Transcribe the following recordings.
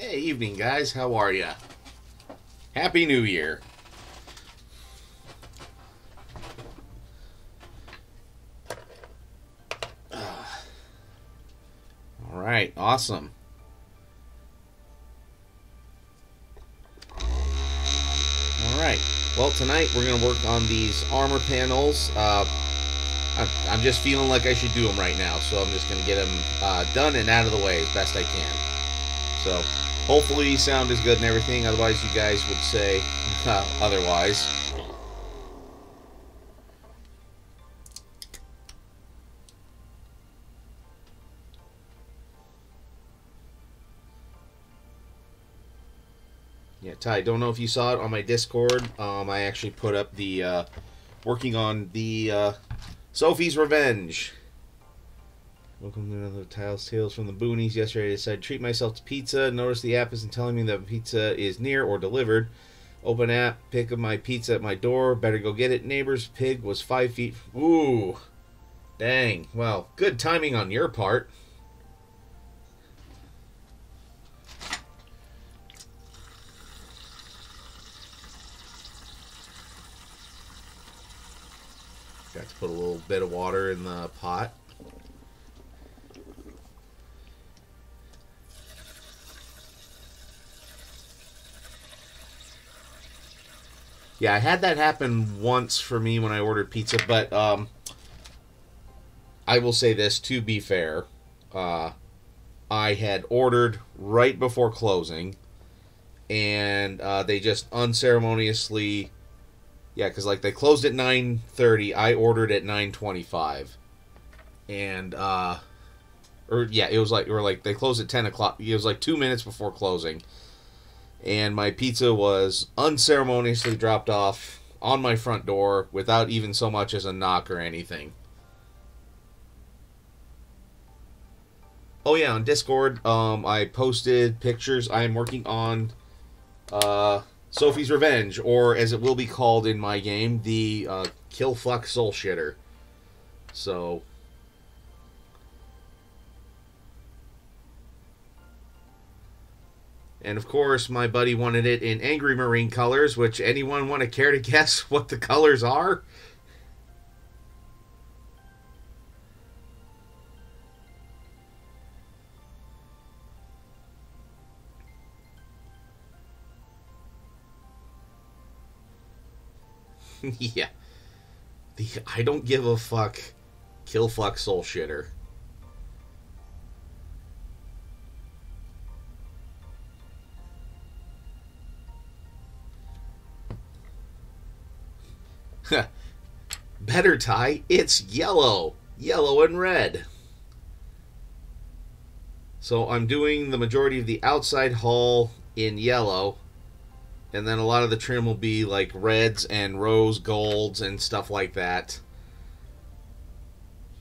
Hey, evening, guys. How are ya? Happy New Year. All right, awesome. All right. Well, tonight we're going to work on these armor panels. I'm just feeling like I should do them right now, so I'm just going to get them done and out of the way as best I can. So, hopefully, sound is good and everything. Otherwise, you guys would say otherwise. Yeah, Ty, don't know if you saw it on my Discord. I actually put up the working on the Sophie's Revenge. Welcome to another Tales from the Boonies. Yesterday I decided to treat myself to pizza. Notice the app isn't telling me that pizza is near or delivered. Open app, pick up my pizza at my door. Better go get it. Neighbor's pig was 5 feet. Ooh. Dang. Well, good timing on your part. Got to put a little bit of water in the pot. Yeah, I had that happen once for me when I ordered pizza, but I will say this, to be fair. I had ordered right before closing, and they just unceremoniously... Yeah, because like they closed at 9:30. I ordered at 9:25, and it was like they closed at 10 o'clock. It was like 2 minutes before closing, and my pizza was unceremoniously dropped off on my front door without even so much as a knock or anything. Oh yeah, on Discord, I posted pictures. I am working on Sophie's Revenge, or as it will be called in my game, the Kill Fuck Soul Shitter. So, and of course, my buddy wanted it in Angry Marine colors, which anyone want to care to guess what the colors are? Yeah. The I don't give a fuck Kill Fuck Soul Shitter. Better, Ty. It's yellow. Yellow and red. So I'm doing the majority of the outside hull in yellow, and then a lot of the trim will be like reds and rose golds and stuff like that.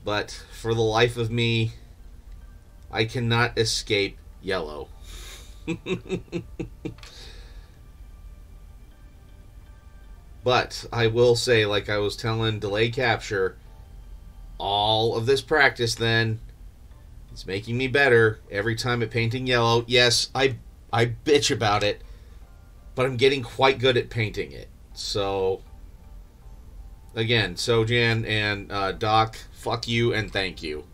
But for the life of me, I cannot escape yellow. But I will say, like I was telling Delay Capture, all of this practice then is making me better every time at painting yellow. Yes, I bitch about it, but I'm getting quite good at painting it. So, again, Sojan and Doc, fuck you and thank you.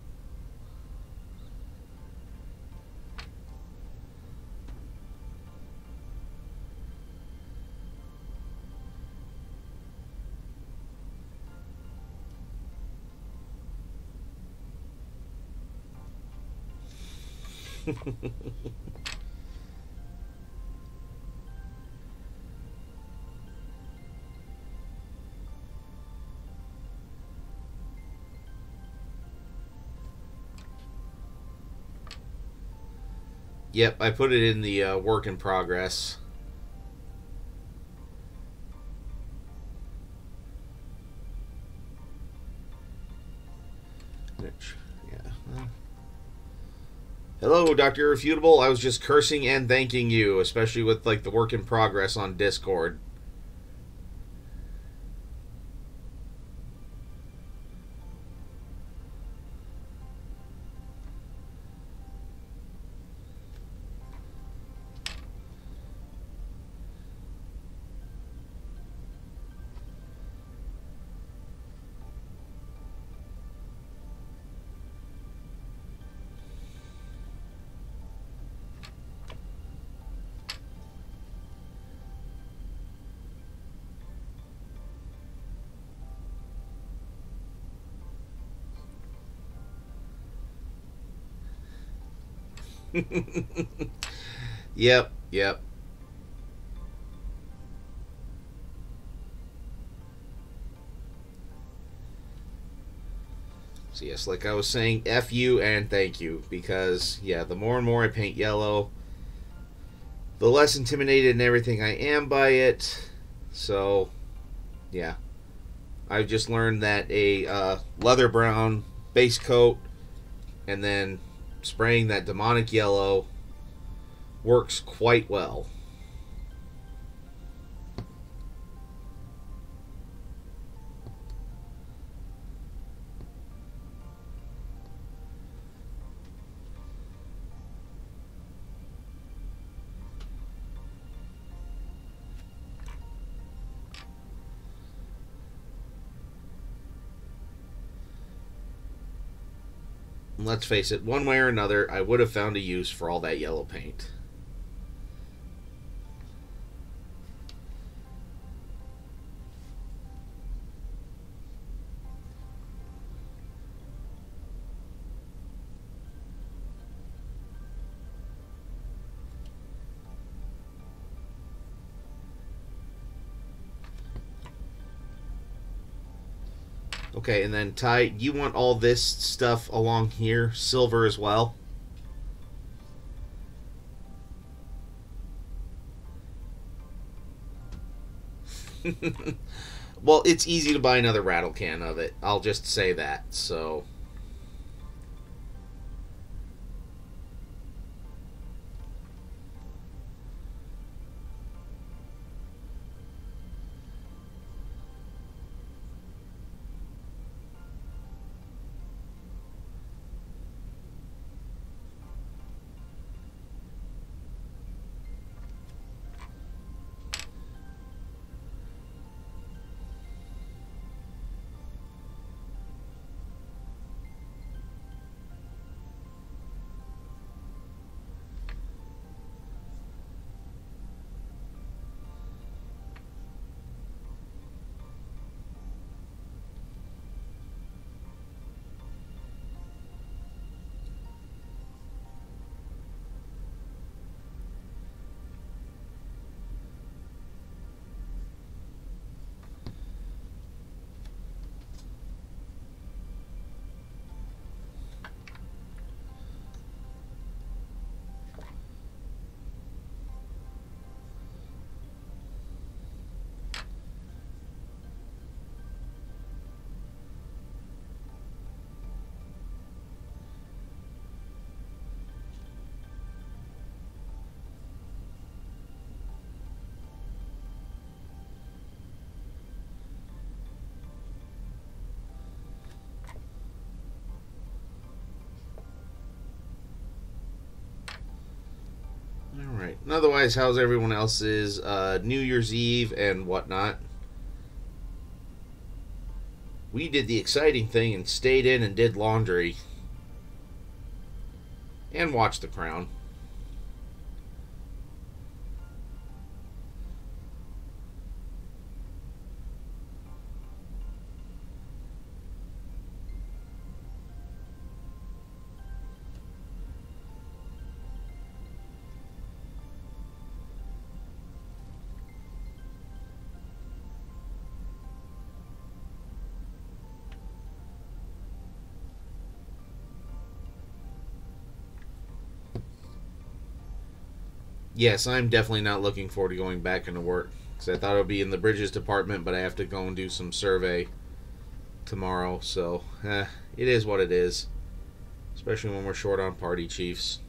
Yep, I put it in the work in progress. Which, yeah. Hello, Dr. Irrefutable. I was just cursing and thanking you, especially with like the work in progress on Discord. Yep, yep. So yes, like I was saying, F you and thank you. Because, yeah, the more and more I paint yellow, the less intimidated and everything I am by it. So, yeah. I've just learned that a leather brown base coat and then spraying that demonic yellow works quite well. Let's face it, one way or another, I would have found a use for all that yellow paint. Okay, and then Ty, you want all this stuff along here, silver as well? Well, it's easy to buy another rattle can of it. I'll just say that. So, all right. And otherwise, how's everyone else's New Year's Eve and whatnot? We did the exciting thing and stayed in and did laundry and watched The Crown. Yes, I'm definitely not looking forward to going back into work because I thought it would be in the bridges department, but I have to go and do some survey tomorrow. So, it is what it is, especially when we're short on party chiefs.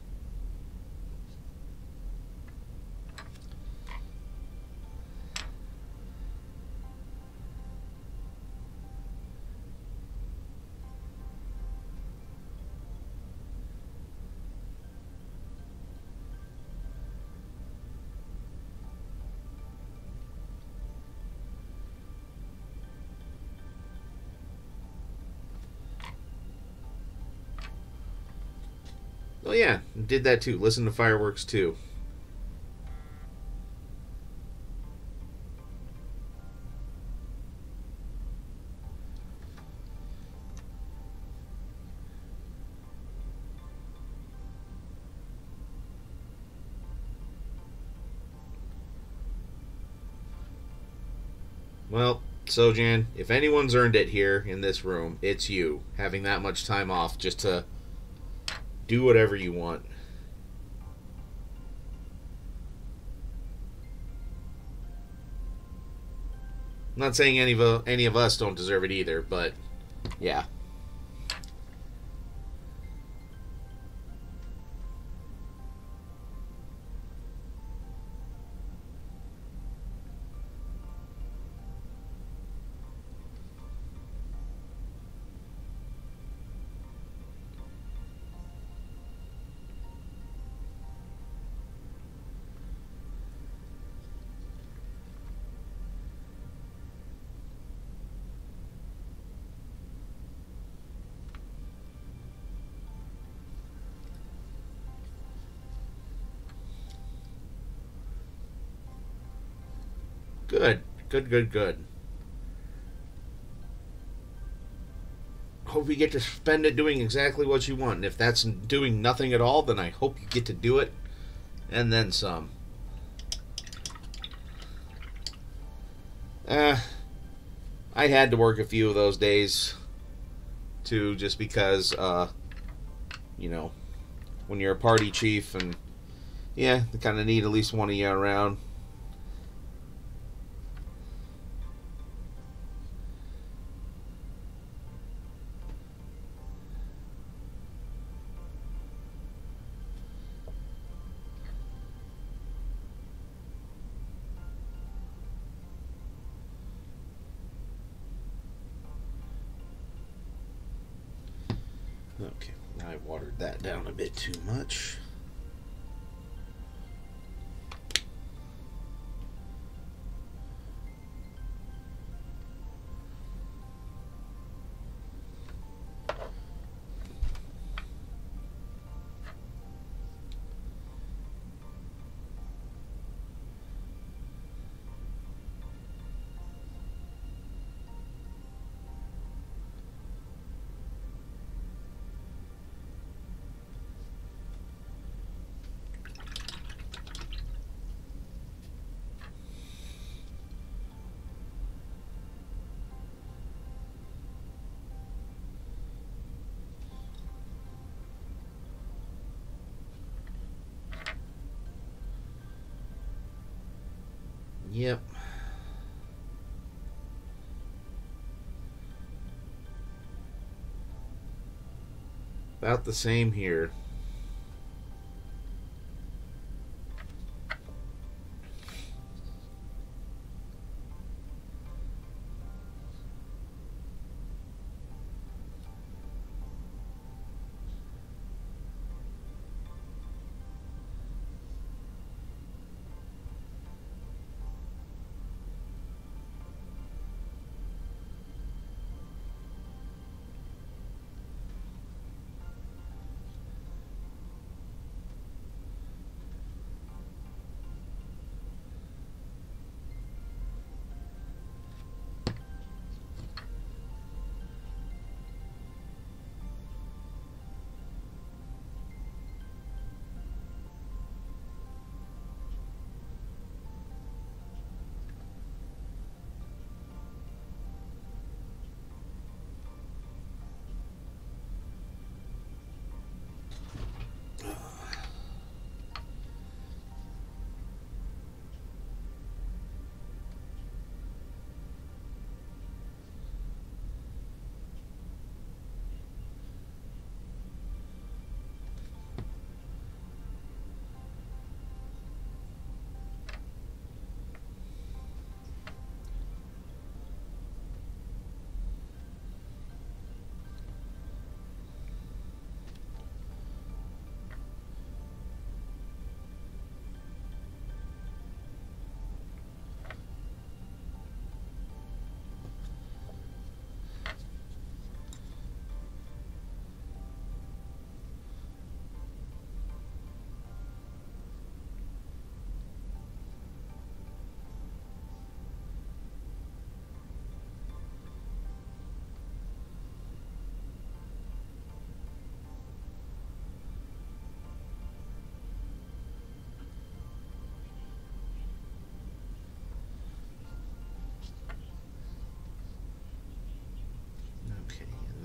Oh yeah, did that too. Listen to fireworks too. Well, so Jan, if anyone's earned it here in this room, it's you, having that much time off just to do whatever you want. I'm not saying any of us don't deserve it either, but yeah. Good, good, good, good. Hope you get to spend it doing exactly what you want. And if that's doing nothing at all, then I hope you get to do it and then some. Uh, I had to work a few of those days too, just because, you know, when you're a party chief and yeah, they kind of need at least one of you around. Okay, I watered that down a bit too much. Yep. About the same here.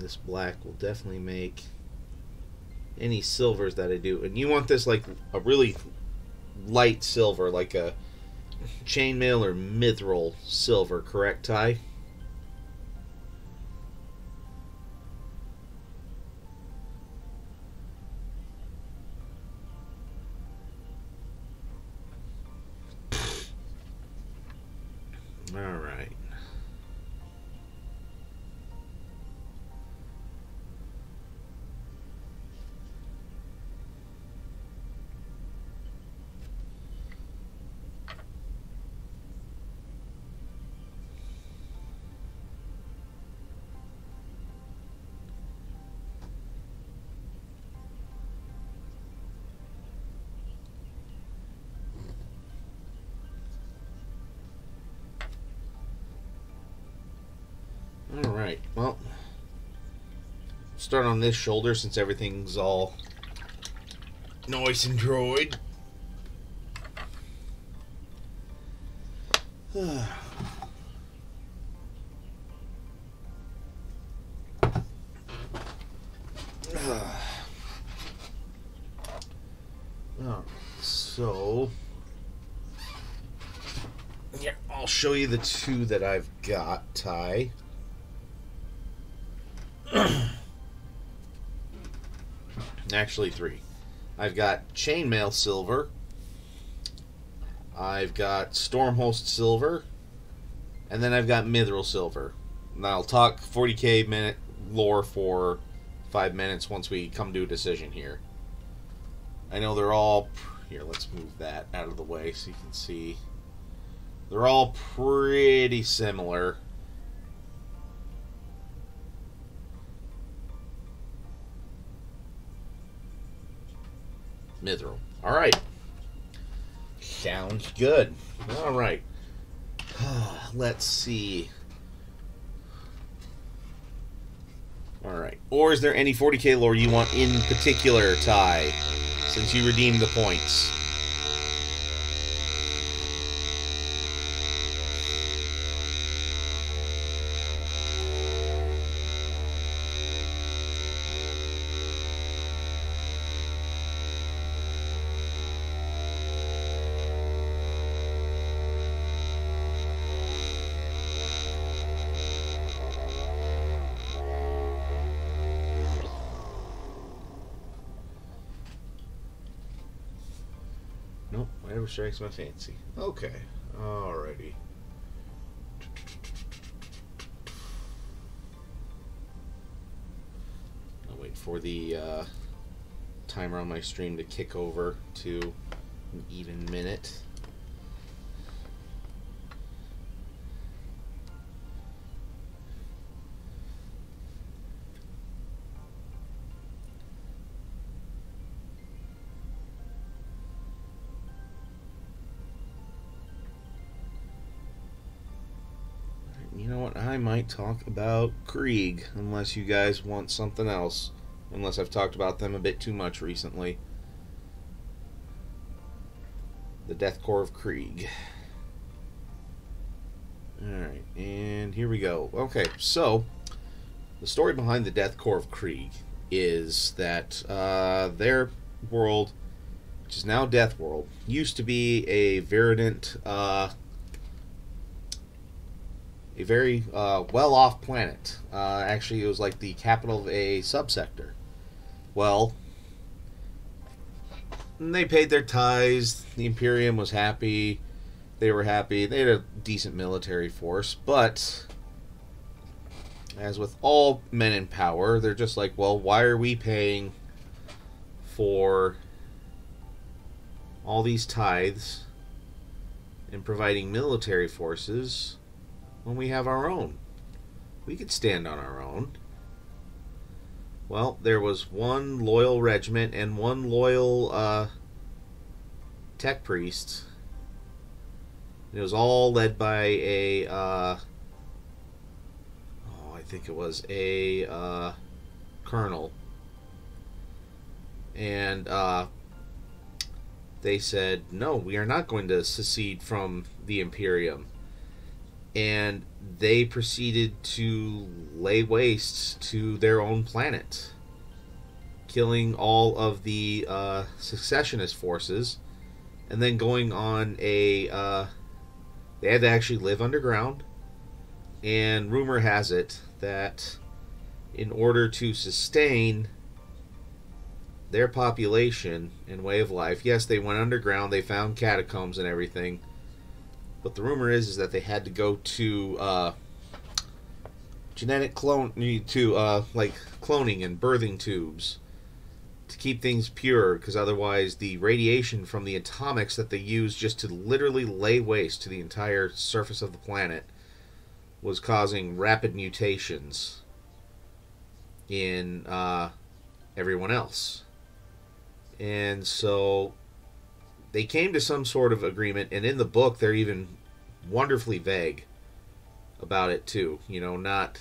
this black will definitely make any silvers that I do. And you want this like a really light silver, like a chainmail or mithril silver, correct, Ty? All right. Alright, well, start on this shoulder since everything's all nice and droid. So, yeah, I'll show you the two that I've got, Ty. Actually, three. I've got Chainmail Silver. I've got Stormhost Silver. And then I've got Mithril Silver. And I'll talk 40k minute lore for 5 minutes once we come to a decision here. I know they're all... Here, let's move that out of the way so you can see. They're all pretty similar. Mithril. Alright. Sounds good. Alright. Let's see. Alright. Or is there any 40k lore you want in particular, Ty? Since you redeemed the points. Nope, whatever strikes my fancy. Okay, alrighty. I'll wait for the timer on my stream to kick over to an even minute. You know what? I might talk about Krieg, unless you guys want something else. Unless I've talked about them a bit too much recently. The Death Corps of Krieg. Alright, and here we go. Okay, so, the story behind the Death Corps of Krieg is that their world, which is now Death World, used to be a verdant... a very well-off planet. Actually, it was like the capital of a subsector. Well, they paid their tithes. The Imperium was happy. They were happy. They had a decent military force. But, as with all men in power, they're just like, well, why are we paying for all these tithes and providing military forces when we have our own? We could stand on our own. Well, there was one loyal regiment and one loyal tech priest. It was all led by a I think it was a colonel. And they said, no, we are not going to secede from the Imperium. and they proceeded to lay waste to their own planet, killing all of the secessionist forces, and then going on a. They had to actually live underground, and rumor has it that in order to sustain their population and way of life, yes, they went underground, they found catacombs and everything, but the rumor is that they had to go to genetic clone to like cloning and birthing tubes to keep things pure, because otherwise the radiation from the atomics that they used just to literally lay waste to the entire surface of the planet was causing rapid mutations in everyone else. And so they came to some sort of agreement, and in the book they're even wonderfully vague about it too. You know, not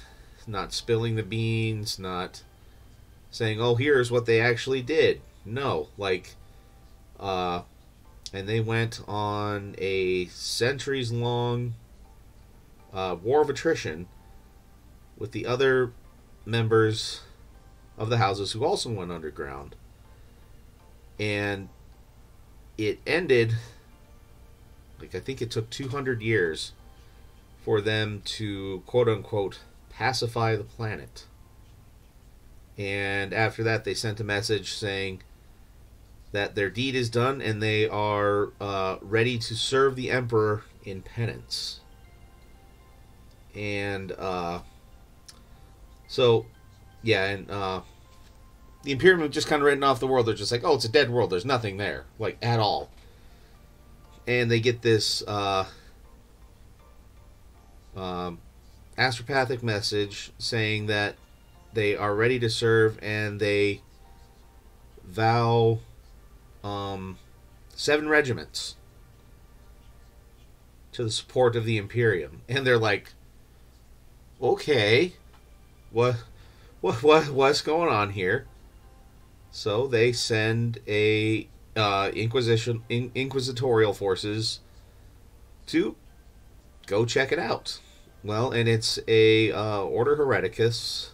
spilling the beans, not saying, "Oh, here's what they actually did." No, like, and they went on a centuries-long war of attrition with the other members of the houses who also went underground, and it ended. Like, I think it took 200 years for them to quote unquote pacify the planet. And after that, they sent a message saying that their deed is done and they are ready to serve the emperor in penance. And so, yeah, and the Imperium have just kind of written off the world. They're just like, oh, it's a dead world. There's nothing there, like, at all. And they get this astropathic message saying that they are ready to serve, and they vow 7 regiments to the support of the Imperium. And they're like, okay, what's going on here? So they send a inquisitorial forces to go check it out. Well, and it's a Order Hereticus,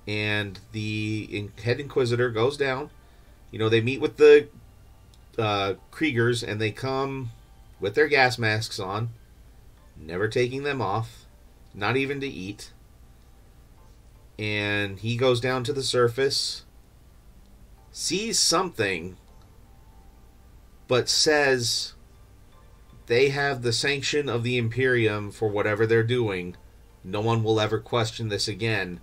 and the head inquisitor goes down. You know, they meet with the Kriegers, and they come with their gas masks on, never taking them off, not even to eat. And he goes down to the surface, sees something, but says they have the sanction of the Imperium for whatever they're doing. No one will ever question this again.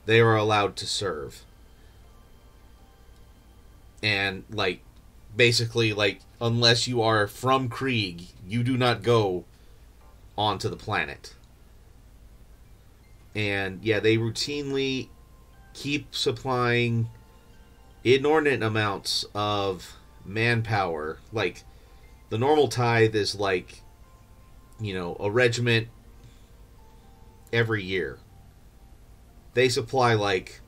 They are allowed to serve. And, like, basically, like, unless you are from Krieg, you do not go onto the planet. And, yeah, they routinely keep supplying inordinate amounts of manpower. Like, the normal tithe is, like, you know, a regiment every year. They supply, like,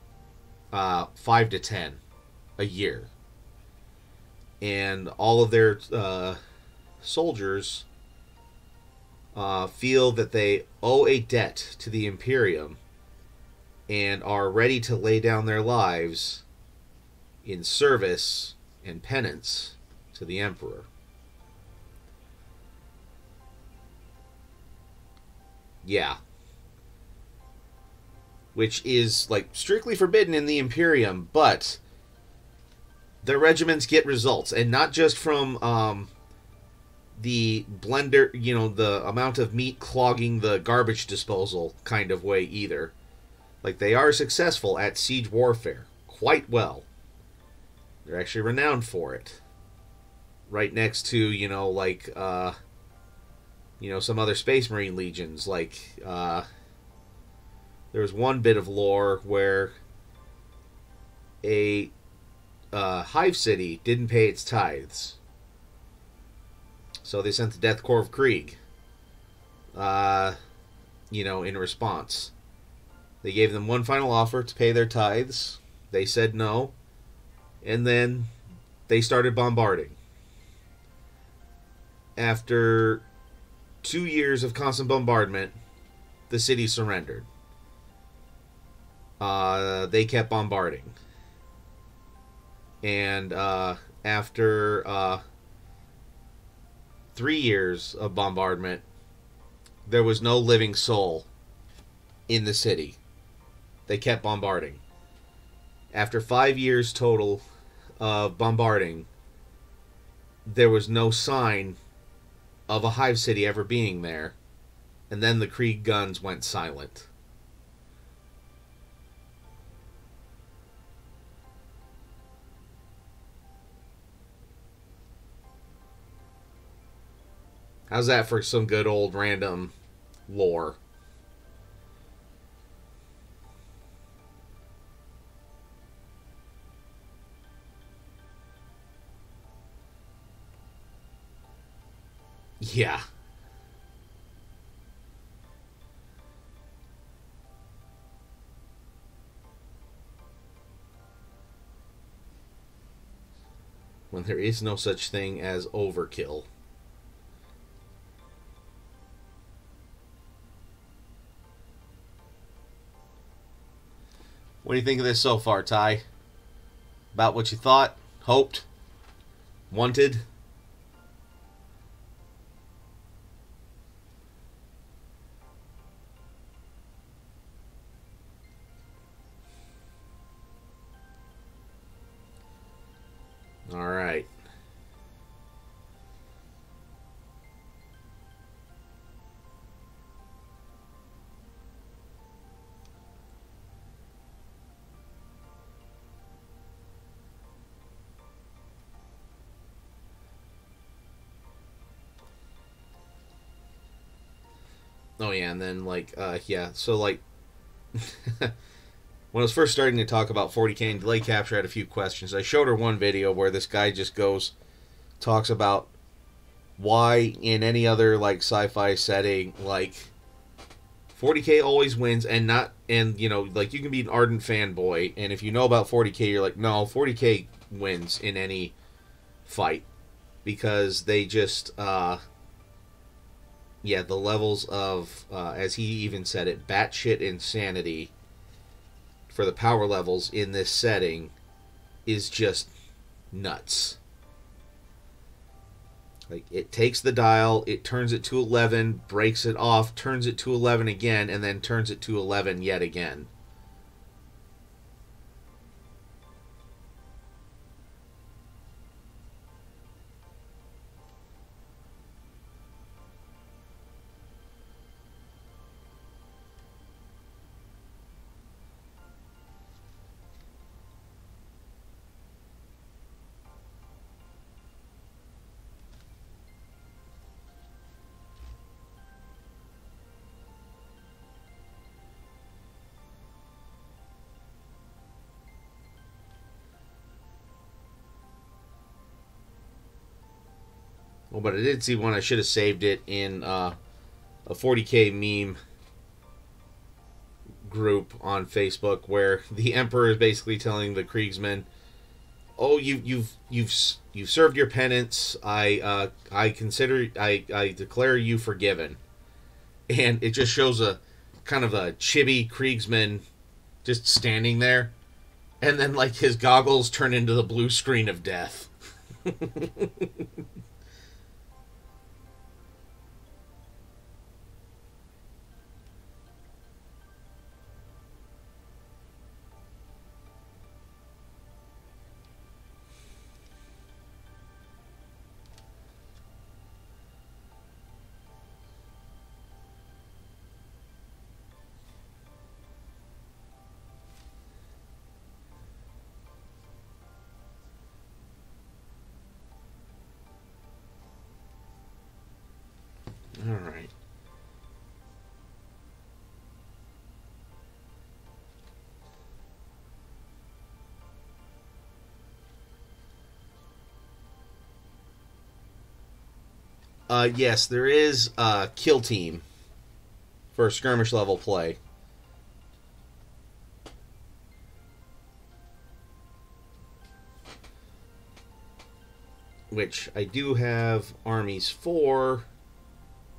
5 to 10 a year. And all of their soldiers feel that they owe a debt to the Imperium and are ready to lay down their lives in service and penance to the Emperor. Yeah. Which is, like, strictly forbidden in the Imperium, but their regiments get results, and not just from the blender, you know, the amount of meat clogging the garbage disposal kind of way either. Like, they are successful at siege warfare quite well. They're actually renowned for it. Right next to, you know, like, you know, some other Space Marine legions. Like, there was one bit of lore where a hive city didn't pay its tithes. So they sent the Death Corps of Krieg, you know, in response. They gave them one final offer to pay their tithes. They said no. And then they started bombarding. After 2 years of constant bombardment, the city surrendered. They kept bombarding. And after 3 years of bombardment, there was no living soul in the city. They kept bombarding. After 5 years total of bombarding, there was no sign of a hive city ever being there. And then the Krieg guns went silent. How's that for some good old random lore? Yeah. When there is no such thing as overkill. What do you think of this so far, Ty? About what you thought, hoped, wanted? All right. Oh yeah, and then yeah, so like when I was first starting to talk about 40K and delay capture, I had a few questions. I showed her one video where this guy just talks about why in any other like sci-fi setting, like 40K always wins, and not, and you know, like you can be an ardent fanboy, and if you know about 40K, you're like, no, 40K wins in any fight because they just yeah, the levels of as he even said it, batshit insanity for the power levels in this setting is just nuts. Like, it takes the dial, it turns it to 11, breaks it off, turns it to 11 again, and then turns it to 11 yet again. Well, but I did see one. I should have saved it in a 40K meme group on Facebook where the Emperor is basically telling the Kriegsmen, "Oh, you've served your penance. I declare you forgiven." And it just shows a kind of a chibi Kriegsman just standing there, and then like his goggles turn into the blue screen of death. All right. Yes, there is a kill team for skirmish level play. Which I do have armies for.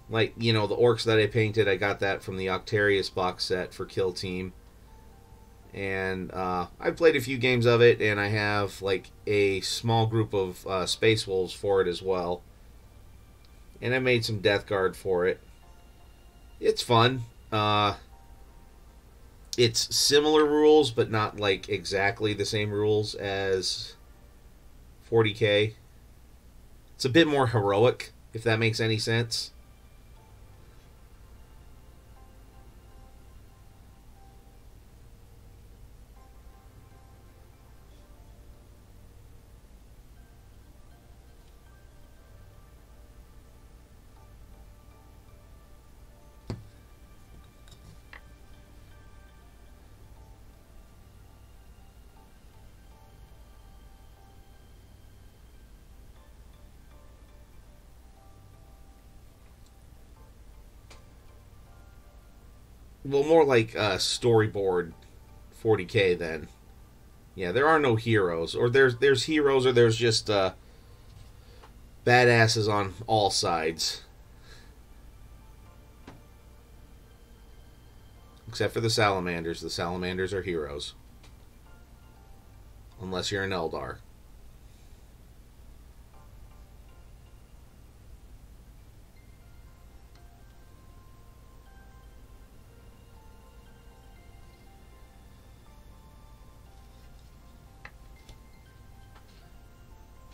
Like, you know, the orcs that I painted, I got that from the Octarius box set for Kill Team. And I've played a few games of it, and I have like a small group of Space Wolves for it as well. And I made some Death Guard for it. It's fun. It's similar rules, but not like exactly the same rules as 40k. It's a bit more heroic, if that makes any sense. Well, more like storyboard 40k then. Yeah, there are no heroes, or there's heroes, or there's just badasses on all sides, except for the salamanders. The salamanders are heroes, unless you're an Eldar.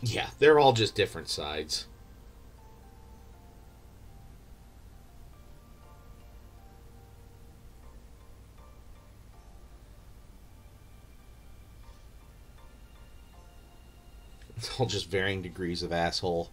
Yeah, they're all just different sides. It's all just varying degrees of asshole.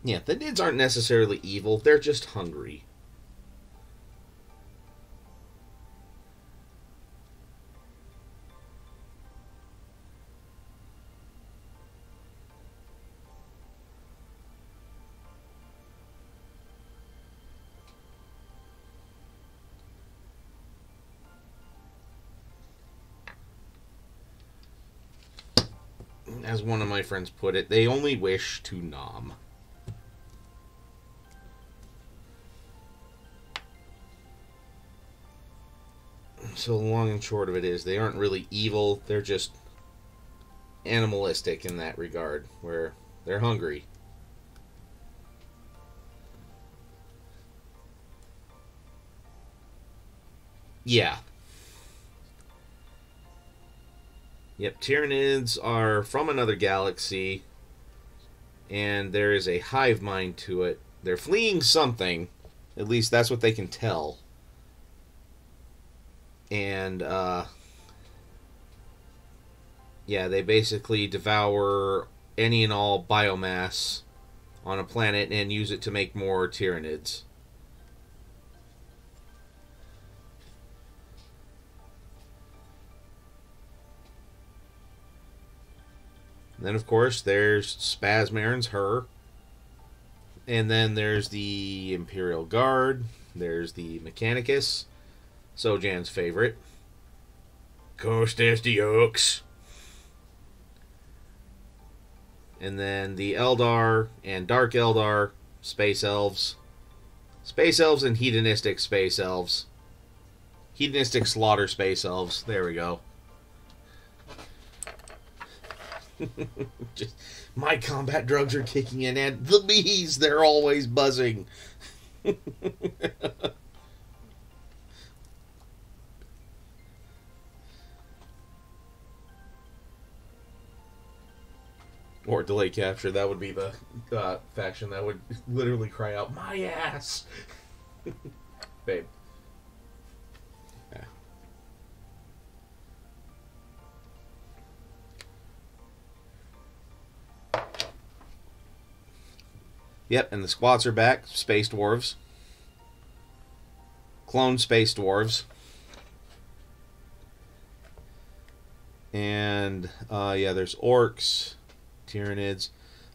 Yeah, the Nids aren't necessarily evil, they're just hungry. As one of my friends put it, they only wish to nom. So the long and short of it is, they aren't really evil, they're just animalistic in that regard, where they're hungry. Yeah. Yep, Tyranids are from another galaxy, and there is a hive mind to it. They're fleeing something, at least that's what they can tell. And, yeah, they basically devour any and all biomass on a planet and use it to make more Tyranids. And then, of course, there's Spasmarin's her. And then there's the Imperial Guard. There's the Mechanicus, Sojan's favorite. Costas the Oaks. And then the Eldar and Dark Eldar, Space Elves. Space Elves and Hedonistic Space Elves. Hedonistic Slaughter Space Elves. There we go. Just, my combat drugs are kicking in, and the bees, they're always buzzing. Or delay capture, that would be the faction that would literally cry out, my ass! Babe. Yeah. Yep, and the squats are back. Space dwarves. Clone space dwarves. And, yeah, there's orcs, Tyranids.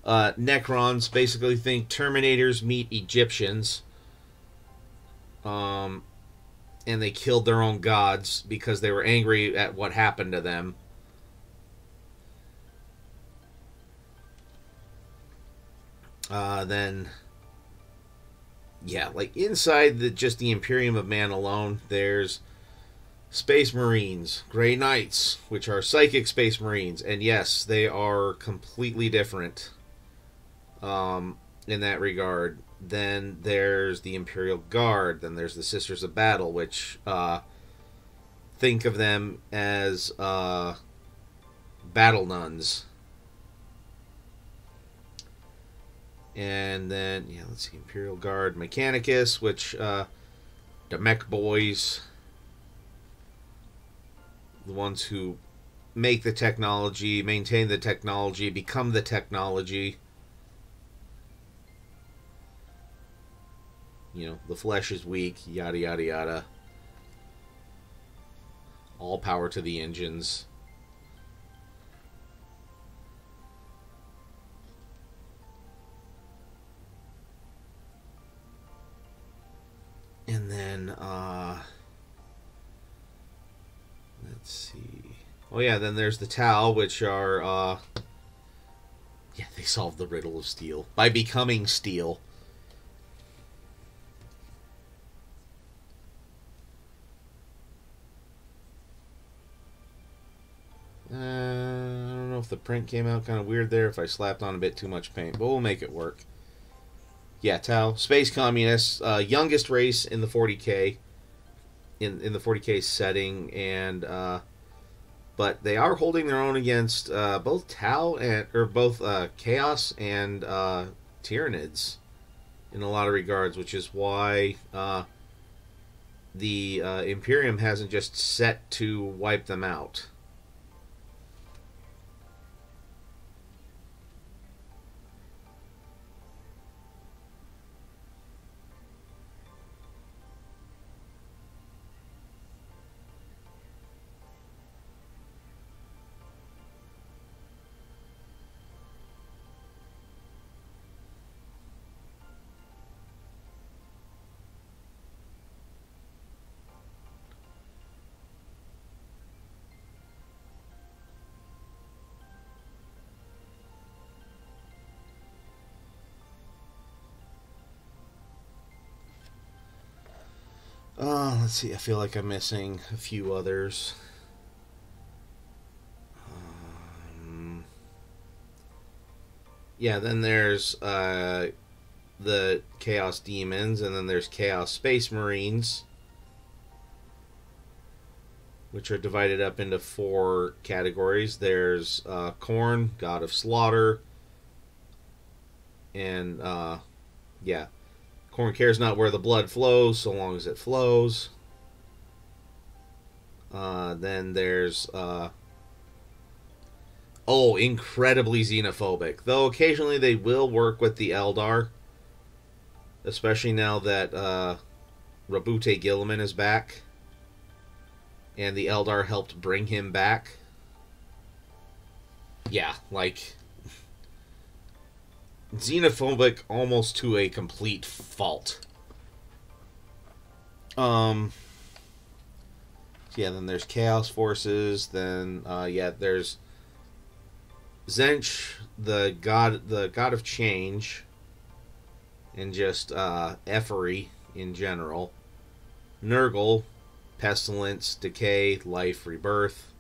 Necrons, basically think Terminators meet Egyptians. And they killed their own gods because they were angry at what happened to them. Then, yeah, like inside just the Imperium of Man alone, there's Space Marines, Grey Knights, which are psychic Space Marines, and yes, they are completely different in that regard. Then there's the Imperial Guard. Then there's the Sisters of Battle, which think of them as battle nuns. And then, yeah, let's see, Imperial Guard, Mechanicus, which the mech boys, the ones who make the technology, maintain the technology, become the technology. You know, the flesh is weak, yada, yada, yada. All power to the engines. And then, let's see. Oh, yeah, then there's the Tau, which are, yeah, they solved the riddle of steel by becoming steel. I don't know if the print came out kind of weird there, if I slapped on a bit too much paint, but we'll make it work. Yeah, Tau, space communists, youngest race in the 40K, in the 40K setting, and but they are holding their own against both Tau and both Chaos and Tyranids in a lot of regards, which is why the Imperium hasn't just set to wipe them out. Let's see. I feel like I'm missing a few others. Yeah, then there's the Chaos Demons, and then there's Chaos Space Marines, which are divided up into 4 categories. There's Khorne, God of Slaughter, and yeah, Khorne cares not where the blood flows, so long as it flows. Then there's incredibly xenophobic. Though occasionally they will work with the Eldar, especially now that Rabute Gilliman is back, and the Eldar helped bring him back. Yeah, like xenophobic almost to a complete fault. Yeah, then there's Chaos Forces. Then yeah, there's Zench, the god of change, and just effery in general. Nurgle, pestilence, decay, life, rebirth.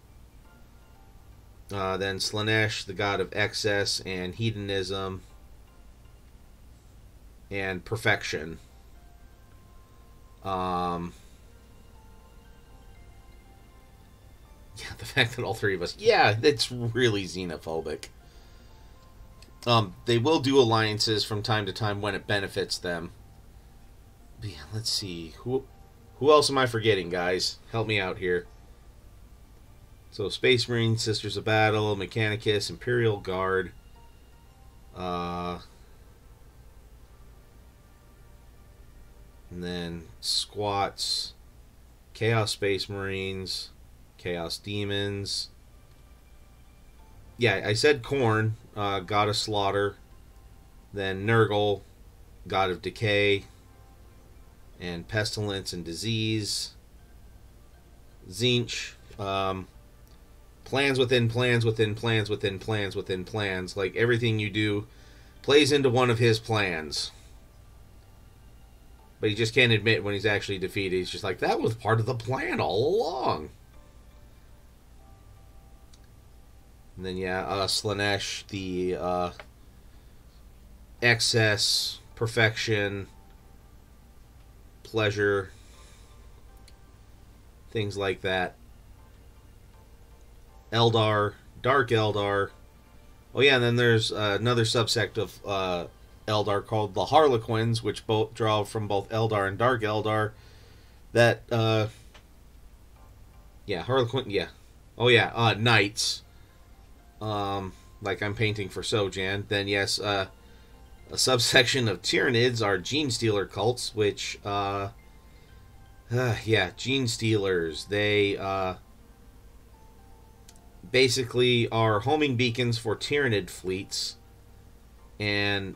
Then Slanesh, the god of excess and hedonism and perfection. Yeah, the fact that all 3 of us, yeah, it's really xenophobic. They will do alliances from time to time when it benefits them. But yeah, let's see. Who else am I forgetting, guys? Help me out here. So, Space Marines, Sisters of Battle, Mechanicus, Imperial Guard. And then squats, Chaos Space Marines, Chaos Demons. Yeah, I said Khorne, God of Slaughter. Then Nurgle, God of Decay and Pestilence and Disease. Tzeentch, plans within plans within plans within plans within plans. Like everything you do plays into one of his plans. But he just can't admit when he's actually defeated. He's just like, that was part of the plan all along. And then, yeah, Slaanesh, the excess, perfection, pleasure, things like that. Eldar, Dark Eldar. Oh, yeah, and then there's another subsect of Eldar called the Harlequins, which both draw from both Eldar and Dark Eldar. That, yeah, Harlequin, yeah. Oh, yeah, Knights. Like I'm painting for Sojan. Then, yes, a subsection of Tyranids are Gene Stealer cults, which, yeah, Gene Stealers. They, basically are homing beacons for Tyranid fleets and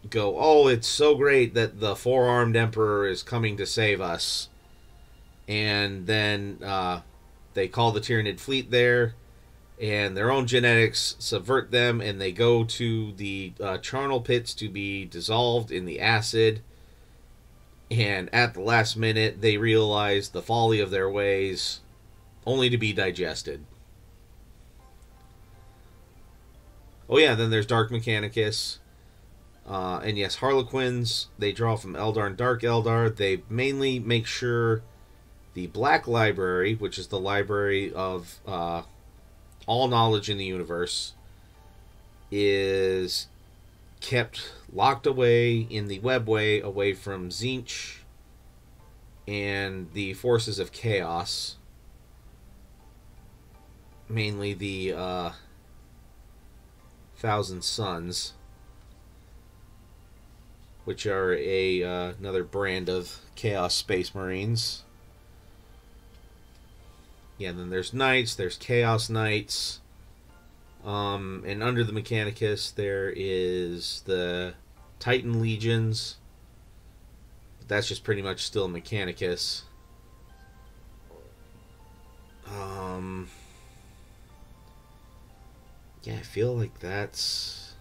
go, oh, it's so great that the four-armed emperor is coming to save us. And then they call the Tyranid fleet there, and their own genetics subvert them, and they go to the charnel pits to be dissolved in the acid. And at the last minute, they realize the folly of their ways, only to be digested. Oh yeah, then there's Dark Mechanicus. And yes, Harlequins, they draw from Eldar and Dark Eldar. They mainly make sure the Black Library, which is the library of all knowledge in the universe, is kept locked away in the webway away from Tzeentch and the forces of chaos. Mainly the Thousand Suns, which are another brand of Chaos Space Marines. Yeah, and then there's Knights, there's Chaos Knights, and under the Mechanicus there is the Titan Legions. That's just pretty much still Mechanicus. Yeah, I feel like that's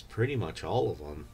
pretty much all of them.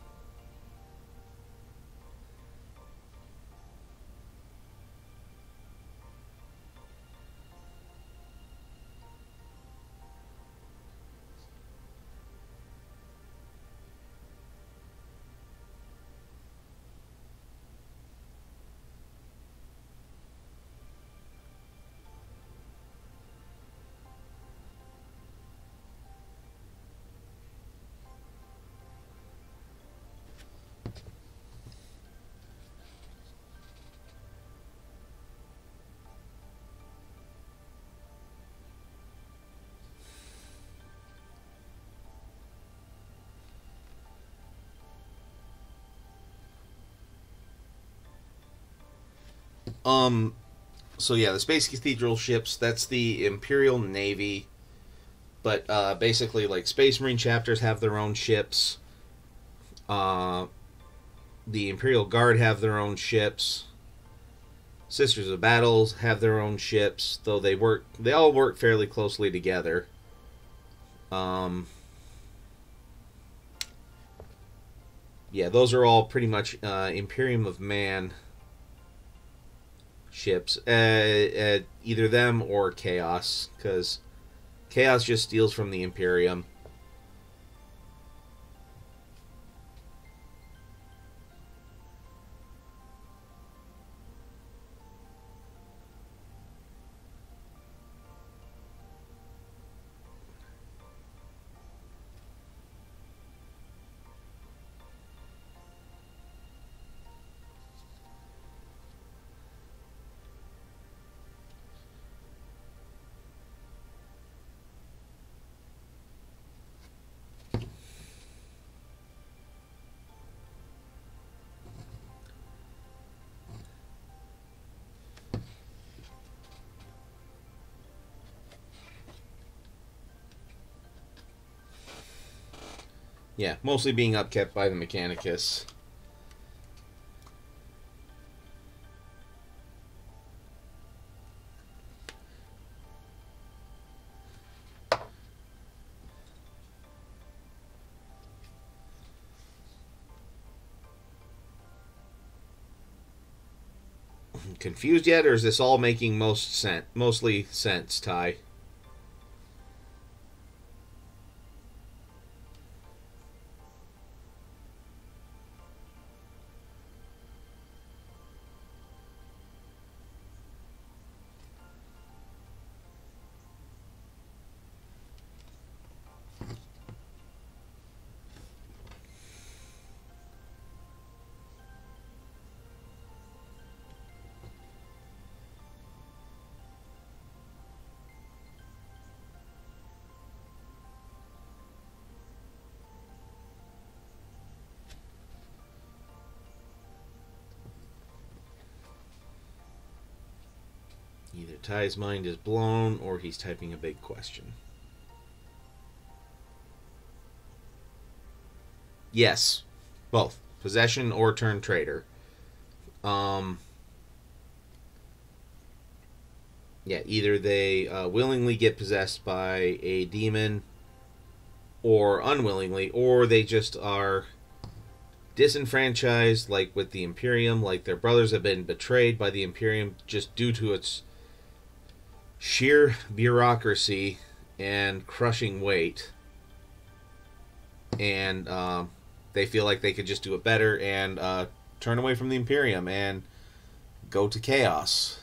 So yeah, the Space Cathedral ships, that's the Imperial Navy. But basically, like, Space Marine chapters have their own ships. The Imperial Guard have their own ships. Sisters of Battles have their own ships, though they all work fairly closely together. Yeah, those are all pretty much Imperium of Man ships. Either them or Chaos, because Chaos just steals from the Imperium. Yeah, mostly being upkept by the Mechanicus. Confused yet, or is this all making mostly sense, Ty? Either Ty's mind is blown or he's typing a big question. Yes, both. Possession or turn trader. Um, yeah, either they willingly get possessed by a demon or unwillingly, or they just are disenfranchised, like with the Imperium, like their brothers have been betrayed by the Imperium just due to its sheer bureaucracy and crushing weight, and they feel like they could just do it better and turn away from the Imperium and go to chaos.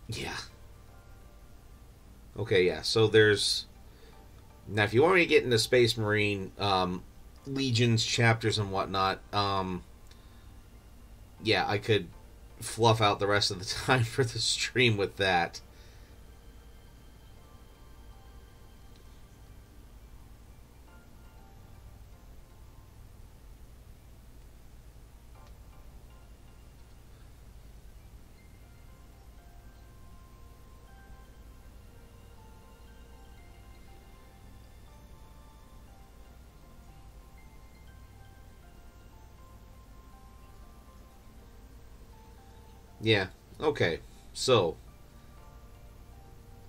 Yeah. Okay, yeah. So there's now if you want me to get into Space Marine legions chapters and whatnot, yeah, I could fluff out the rest of the time for the stream with that. Yeah, okay. So,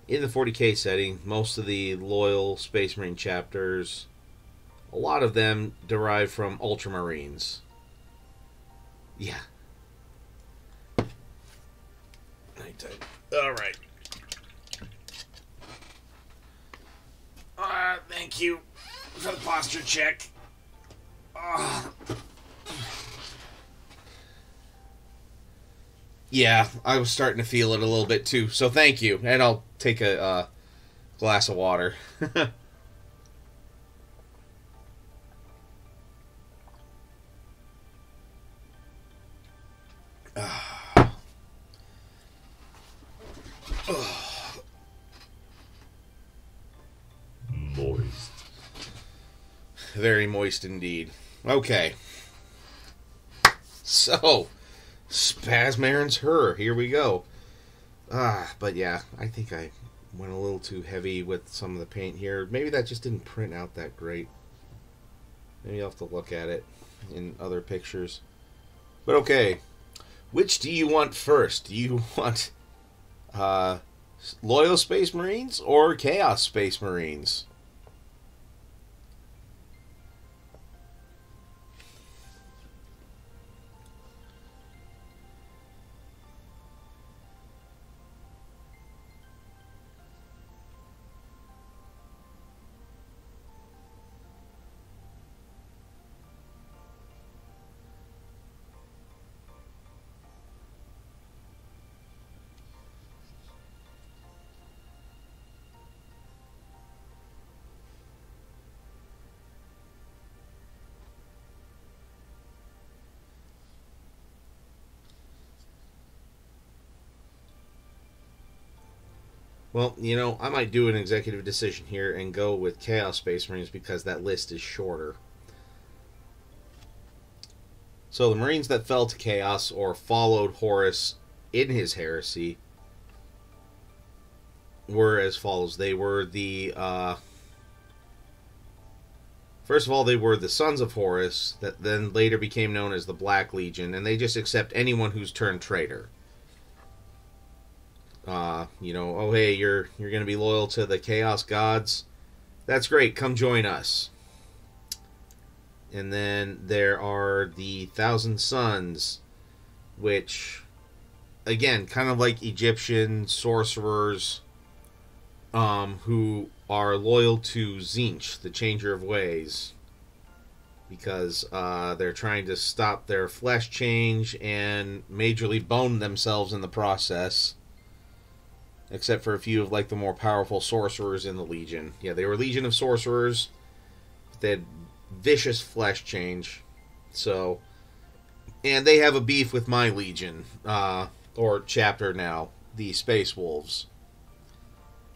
in the 40k setting, most of the loyal Space Marine chapters, a lot of them derive from Ultramarines. Yeah. Alright. Thank you for the posture check. Yeah, I was starting to feel it a little bit too, so thank you. And I'll take a glass of water. Moist. Very moist indeed. Okay. So, Spasmarin's her. Here we go. But yeah, I think I went a little too heavy with some of the paint here. Maybe that just didn't print out that great. Maybe I'll have to look at it in other pictures. But okay. Which do you want first? Do you want Loyal Space Marines or Chaos Space Marines? Well, you know, I might do an executive decision here and go with Chaos Space Marines because that list is shorter. So the Marines that fell to Chaos or followed Horus in his heresy were as follows. They were the First of all, they were the Sons of Horus, that then later became known as the Black Legion, and they just accept anyone who's turned traitor. You know, oh hey, you're going to be loyal to the Chaos Gods. That's great. Come join us. And then there are the Thousand Sons, which, again, kind of like Egyptian sorcerers, who are loyal to Zinch, the Changer of Ways, because they're trying to stop their flesh change and majorly bone themselves in the process. Except for a few of like the more powerful sorcerers in the Legion. Yeah, they were a Legion of Sorcerers. They had vicious flesh change. So, and they have a beef with my Legion, or chapter now, the Space Wolves,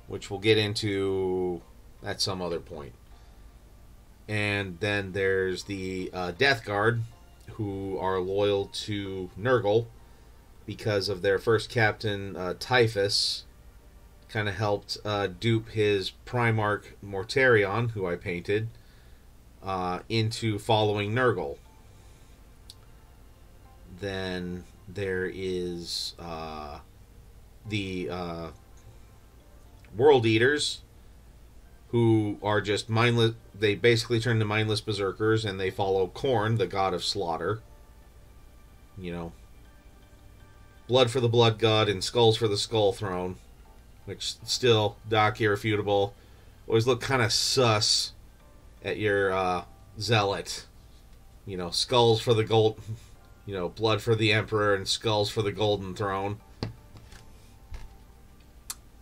which we'll get into at some other point. And then there's the Death Guard, who are loyal to Nurgle because of their first captain, Typhus. Kind of helped dupe his Primarch Mortarion, who I painted, into following Nurgle. Then there is the World Eaters, who are just mindless. They basically turn to mindless berserkers, and they follow Khorne, the god of slaughter. You know, blood for the blood god and skulls for the skull throne. Which still, Doc, irrefutable. Always look kind of sus at your zealot. You know, skulls for the gold. You know, blood for the emperor and skulls for the golden throne.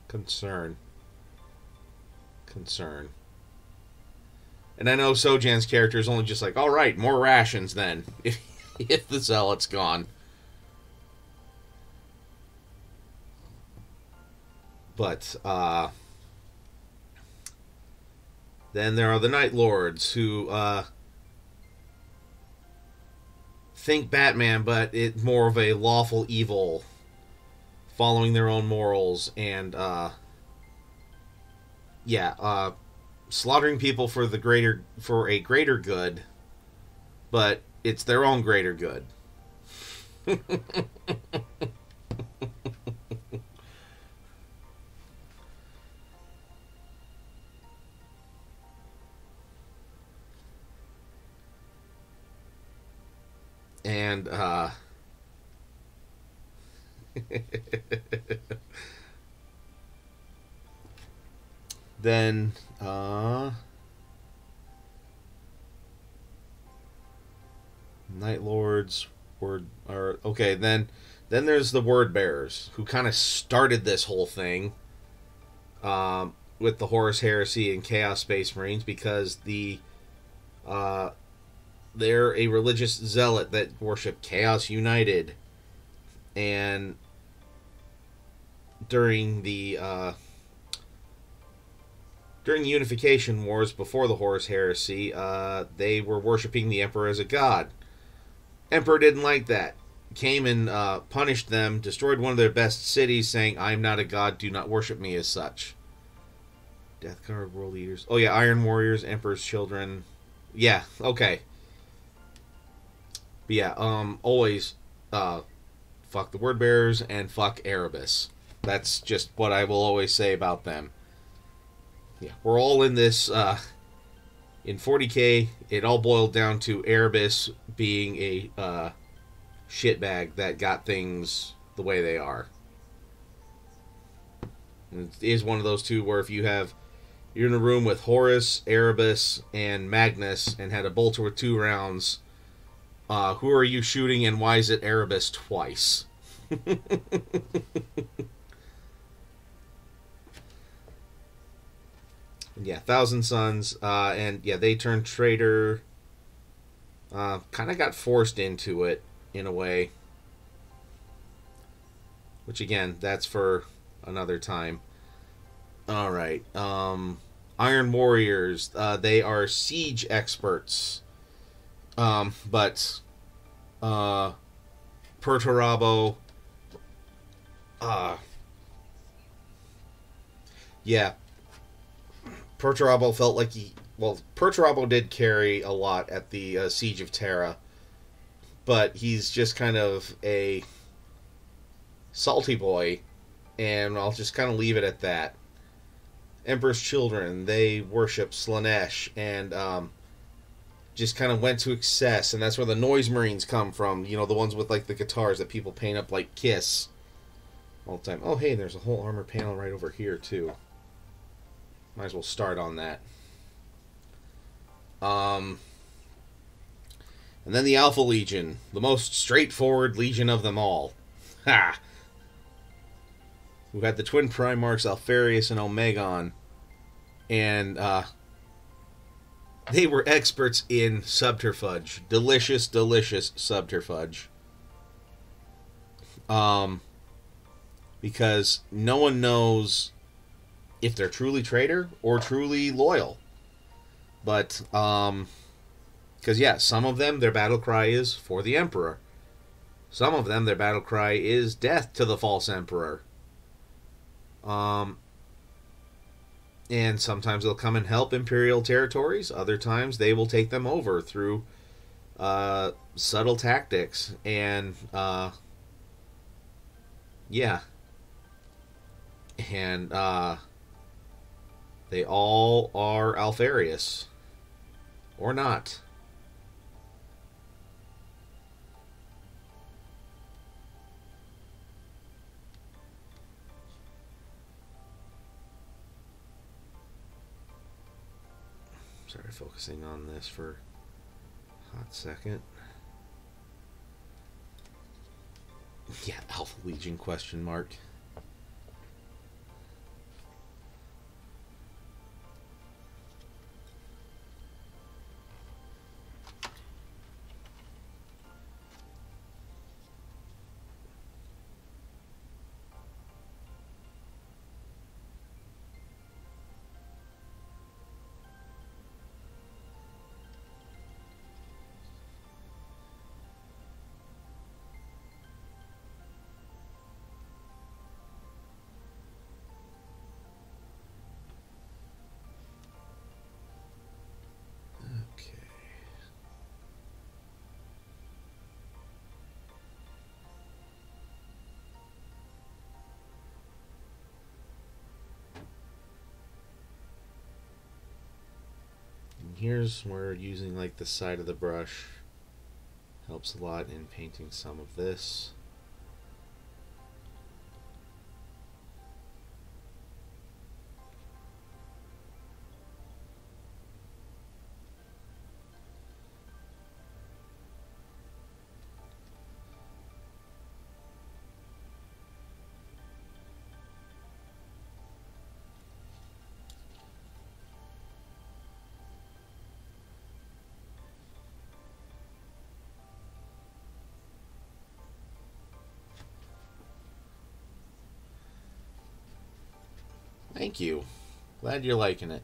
Concern. And I know Sojan's character is only just like, alright, more rations then. If the zealot's gone. But, then there are the Night Lords, who, think Batman, but it's more of a lawful evil, following their own morals, and, slaughtering people for a greater good, but it's their own greater good. And, then, Night Lords okay, then there's the Word Bearers, who kind of started this whole thing, with the Horus Heresy and Chaos Space Marines, because they're a religious zealot that worship Chaos United. And during the Unification Wars before the Horus Heresy, they were worshipping the Emperor as a god. Emperor didn't like that. Came and punished them, destroyed one of their best cities, saying, I am not a god, do not worship me as such. Death Guard, World Eaters. Oh yeah, Iron Warriors, Emperor's Children. Yeah, okay. But yeah, always fuck the Word Bearers and fuck Erebus. That's just what I will always say about them. Yeah, we're all in this, in 40k, it all boiled down to Erebus being a shitbag that got things the way they are. And it is one of those two where if you're in a room with Horus, Erebus, and Magnus, and had a bolter with 2 rounds, who are you shooting, and why is it Erebus twice? Yeah, Thousand Sons, and yeah, they turned traitor. Kind of got forced into it, in a way. Which, again, that's for another time. Alright, Iron Warriors, they are siege experts. But, Perturabo, yeah, Perturabo felt like he well, Perturabo did carry a lot at the Siege of Terra, but he's just kind of a salty boy, and I'll just kind of leave it at that. Emperor's Children, they worship Slanesh, and just kind of went to excess, and that's where the Noise Marines come from. You know, the ones with like the guitars that people paint up like Kiss all the time. Oh, hey, there's a whole armor panel right over here too. Might as well start on that. And then the Alpha Legion, the most straightforward legion of them all. Ha! Who had the twin Primarchs Alpharius and Omegon, and they were experts in subterfuge. Delicious, delicious subterfuge. Because no one knows if they're truly traitor or truly loyal. But, because, yeah, some of them, their battle cry is for the Emperor. Some of them, their battle cry is death to the false Emperor. And sometimes they'll come and help Imperial territories. Other times they will take them over through subtle tactics. And, yeah. And they all are Alpharius. Or not. Sorry, focusing on this for a hot second. Yeah, Alpha Legion question mark. Here's where using like the side of the brush helps a lot in painting some of this. Thank you. Glad you're liking it.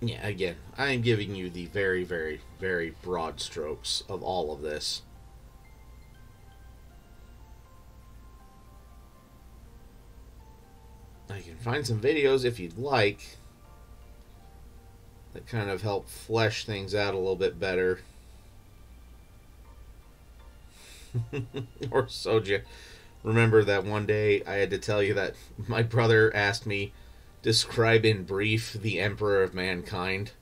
Yeah, again, I am giving you the very, very, very broad strokes of all of this. I can find some videos if you'd like that kind of help flesh things out a little bit better. Or Soja. Remember that one day I had to tell you that my brother asked me, describe in brief the Emperor of Mankind.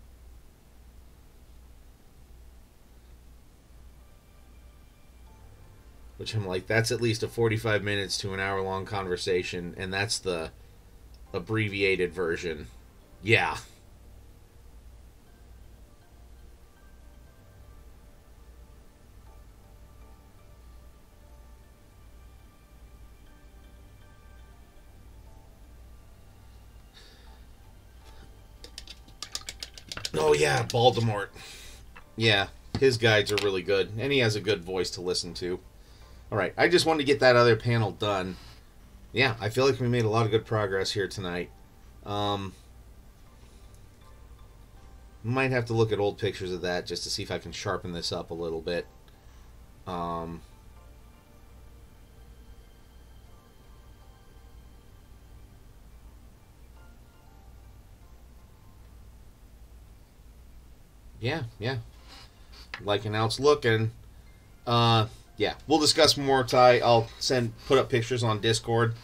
Which I'm like, that's at least a 45 minutes to an hour long conversation, and that's the abbreviated version. Yeah. Oh yeah, Baltimore. Yeah, his guides are really good, and he has a good voice to listen to. All right, I just wanted to get that other panel done. Yeah, I feel like we made a lot of good progress here tonight. Might have to look at old pictures of that just to see if I can sharpen this up a little bit. Yeah. Liking how it's looking. Yeah, we'll discuss more, Ty. I'll put up pictures on Discord.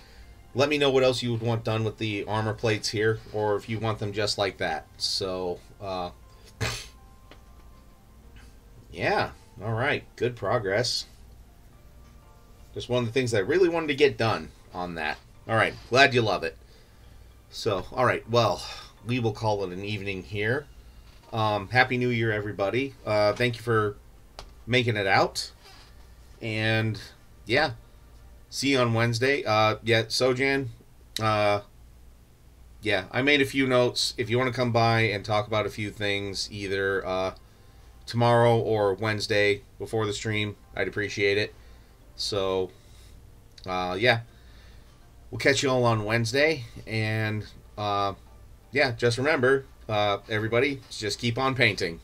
Let me know what else you would want done with the armor plates here, or if you want them just like that. So, yeah. All right. Good progress. Just one of the things I really wanted to get done on that. All right. Glad you love it. So, all right. Well, we will call it an evening here. Happy New Year, everybody. Thank you for making it out. And, yeah. See you on Wednesday. Yeah, Sojan. Yeah, I made a few notes. If you want to come by and talk about a few things, either tomorrow or Wednesday before the stream, I'd appreciate it. So, yeah. We'll catch you all on Wednesday. And, yeah, just remember, everybody, just keep on painting.